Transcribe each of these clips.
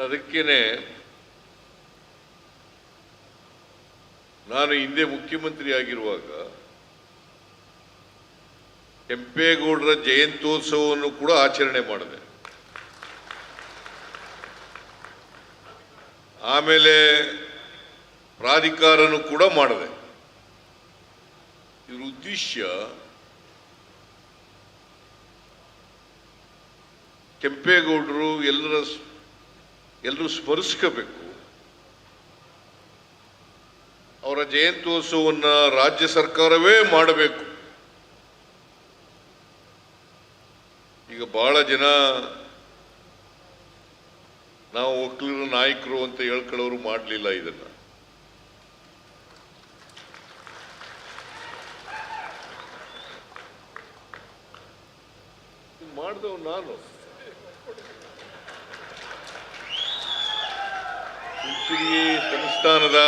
ನಾನು ಅದಕ್ಕೇನೆ ನಾನು ಹಿಂದೆ ಮುಖ್ಯಮಂತ್ರಿ ಆಗಿರುವಾಗ ಕೆಂಪೇಗೌಡರ ಜಯಂತ್ಯೋತ್ಸವವನ್ನು ಕೂಡ ಆಚರಣೆ ಮಾಡಿದೆ. ಆಮೇಲೆ ಪ್ರಾಧಿಕಾರನೂ ಕೂಡ ಮಾಡಿದೆ. ಇದ್ರ ಉದ್ದೇಶ ಕೆಂಪೇಗೌಡರು ಎಲ್ಲರೂ ಸ್ಮರಿಸ್ಕೋಬೇಕು. ಅವರ ಜಯಂತ್ಯೋತ್ಸವವನ್ನು ರಾಜ್ಯ ಸರ್ಕಾರವೇ ಮಾಡಬೇಕು. ಈಗ ಬಹಳ ಜನ ನಾವು ಒಕ್ಕಲಿಗರ ನಾಯಕರು ಅಂತ ಹೇಳ್ಕೊಳ್ಳೋರು ಮಾಡಲಿಲ್ಲ. ಇದನ್ನ ಮಾಡಿದವ್ ನಾನು. ಸಂಸ್ಥಾನದ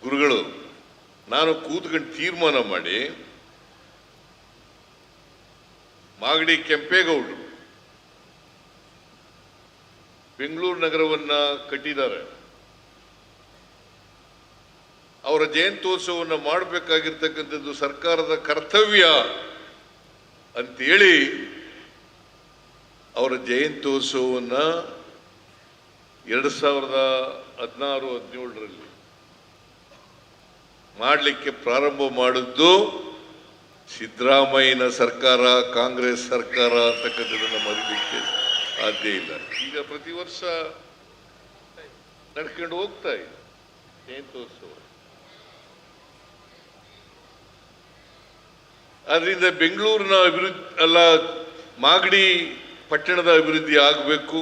ಗುರುಗಳು ನಾನು ಕೂತ್ಕೊಂಡು ತೀರ್ಮಾನ ಮಾಡಿ ಮಾಗಡಿ ಕೆಂಪೇಗೌಡರು ಬೆಂಗಳೂರು ನಗರವನ್ನ ಕಟ್ಟಿದ್ದಾರೆ. ಅವರ ಜಯಂತ್ಯೋತ್ಸವವನ್ನು ಮಾಡಬೇಕಾಗಿರ್ತಕ್ಕಂಥದ್ದು ಸರ್ಕಾರದ ಕರ್ತವ್ಯ ಅಂತೇಳಿ ಅವರ ಜಯಂತ್ಯೋತ್ಸವವನ್ನು 2016-17ರಲ್ಲಿ ಮಾಡಲಿಕ್ಕೆ ಪ್ರಾರಂಭ ಮಾಡಿದ್ದು ಸಿದ್ದರಾಮಯ್ಯನ ಸರ್ಕಾರ, ಕಾಂಗ್ರೆಸ್ ಸರ್ಕಾರ ಅಂತಕ್ಕಂಥದ್ದನ್ನು ಮರಿಲಿಕ್ಕೆ ಸಾಧ್ಯ ಇಲ್ಲ. ಈಗ ಪ್ರತಿ ವರ್ಷ ನಡ್ಕೊಂಡು ಹೋಗ್ತಾ ಇದೆ ಜಯಂತ್ಯೋತ್ಸವ. ಆದ್ರಿಂದ ಬೆಂಗಳೂರಿನ ಅಭಿವೃದ್ಧಿ ಅಲ್ಲ, ಮಾಗಡಿ ಪಟ್ಟಣದ ಅಭಿವೃದ್ಧಿ ಆಗಬೇಕು.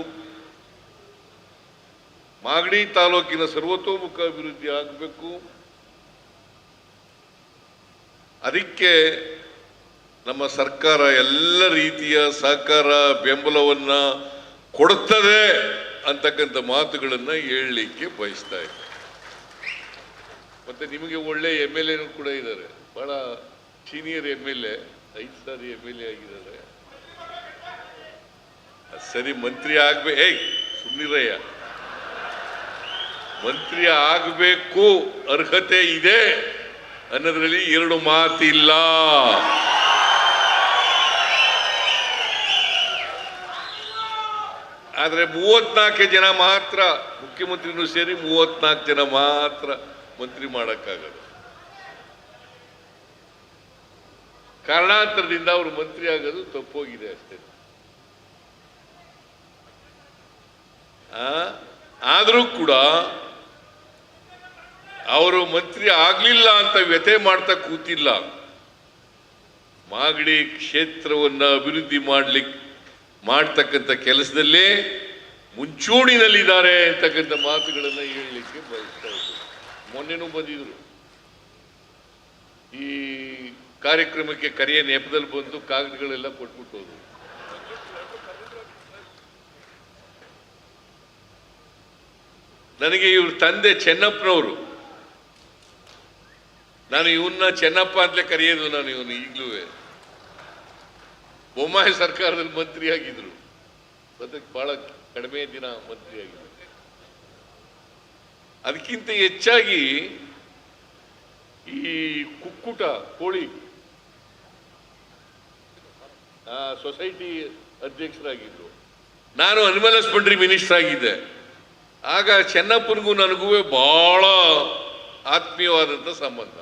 ಮಾಗಡಿ ತಾಲೂಕಿನ ಸರ್ವತೋಮುಖ ಅಭಿವೃದ್ಧಿ ಆಗಬೇಕು. ಅದಕ್ಕೆ ನಮ್ಮ ಸರ್ಕಾರ ಎಲ್ಲ ರೀತಿಯ ಸಹಕಾರ ಬೆಂಬಲವನ್ನ ಕೊಡುತ್ತದೆ ಅಂತಕ್ಕಂಥ ಮಾತುಗಳನ್ನು ಹೇಳಲಿಕ್ಕೆ ಬಯಸ್ತಾ ಇದೆ. ಮತ್ತೆ ನಿಮಗೆ ಒಳ್ಳೆ MLA ಕೂಡ ಇದ್ದಾರೆ, ಬಹಳ ಸೀನಿಯರ್ MLA, 5 ಸಾರಿ MLA ಆಗಿದ್ದಾರೆ. ಸರಿ, ಮಂತ್ರಿ ಸುಮ್ಮನಿರಯ್ಯ, ಮಂತ್ರಿ ಆಗಬೇಕು ಅರ್ಹತೆ ಇದೆ ಅನ್ನೋದ್ರಲ್ಲಿ 2 ಮಾತಿಲ್ಲ. ಆದ್ರೆ 34 ಜನ ಮಾತ್ರ, ಮುಖ್ಯಮಂತ್ರಿನೂ ಸೇರಿ 34 ಜನ ಮಾತ್ರ ಮಂತ್ರಿ ಮಾಡಕ್ಕಾಗದು. ಕಾರಣಾಂತರದಿಂದ ಅವರು ಮಂತ್ರಿ ಆಗೋದು ತಪ್ಪೋಗಿದೆ ಅಷ್ಟೇ. ಆದರೂ ಕೂಡ ಅವರು ಮಂತ್ರಿ ಆಗ್ಲಿಲ್ಲ ಅಂತ ವ್ಯಥೆ ಮಾಡ್ತಾ ಕೂತಿಲ್ಲ. ಮಾಗಡಿ ಕ್ಷೇತ್ರವನ್ನ ಅಭಿವೃದ್ಧಿ ಮಾಡ್ತಕ್ಕಂಥ ಕೆಲಸದಲ್ಲೇ ಮುಂಚೂಣಿನಲ್ಲಿದ್ದಾರೆ ಅಂತಕ್ಕಂಥ ಮಾತುಗಳನ್ನು ಹೇಳಲಿಕ್ಕೆ ಬಯಸ್ತಾ ಇದ್ದಾರೆ. ಮೊನ್ನೆನೂ ಬಂದಿದ್ರು, ಈ ಕಾರ್ಯಕ್ರಮಕ್ಕೆ ಕರೆಯ ನೆಪದಲ್ಲಿ ಬಂದು ಕಾಗದಗಳೆಲ್ಲ ಕೊಟ್ಬಿಟ್ಟು ಹೋದ್ರು. ನನಗೆ ಇವ್ರ ತಂದೆ ಚೆನ್ನಪ್ಪನವರು, ನಾನು ಇವನ್ನ ಚೆನ್ನಪ್ಪ ಅಂತಲೇ ಕರೆಯೋದು. ನಾನು ಇವನು ಈಗಲೂ ಬೊಮ್ಮಾಯಿ ಸರ್ಕಾರದಲ್ಲಿ ಮಂತ್ರಿ ಆಗಿದ್ರು, ಅದಕ್ಕೆ ಬಹಳ ಕಡಿಮೆ ದಿನ ಮಂತ್ರಿ ಆಗಿದ್ರು. ಅದಕ್ಕಿಂತ ಹೆಚ್ಚಾಗಿ ಈ ಕುಕ್ಕುಟ ಕೋಳಿ ಸೊಸೈಟಿ ಅಧ್ಯಕ್ಷರಾಗಿದ್ರು. ನಾನು ಅನಿಮಲ್ ಹಸ್ಬೆಂಡ್ರಿ ಮಿನಿಸ್ಟರ್ ಆಗಿದ್ದೆ. ಆಗ ಚೆನ್ನಪ್ಪನಿಗೂ ನನಗೂ ಬಹಳ ಆತ್ಮೀಯವಾದಂಥ ಸಂಬಂಧ.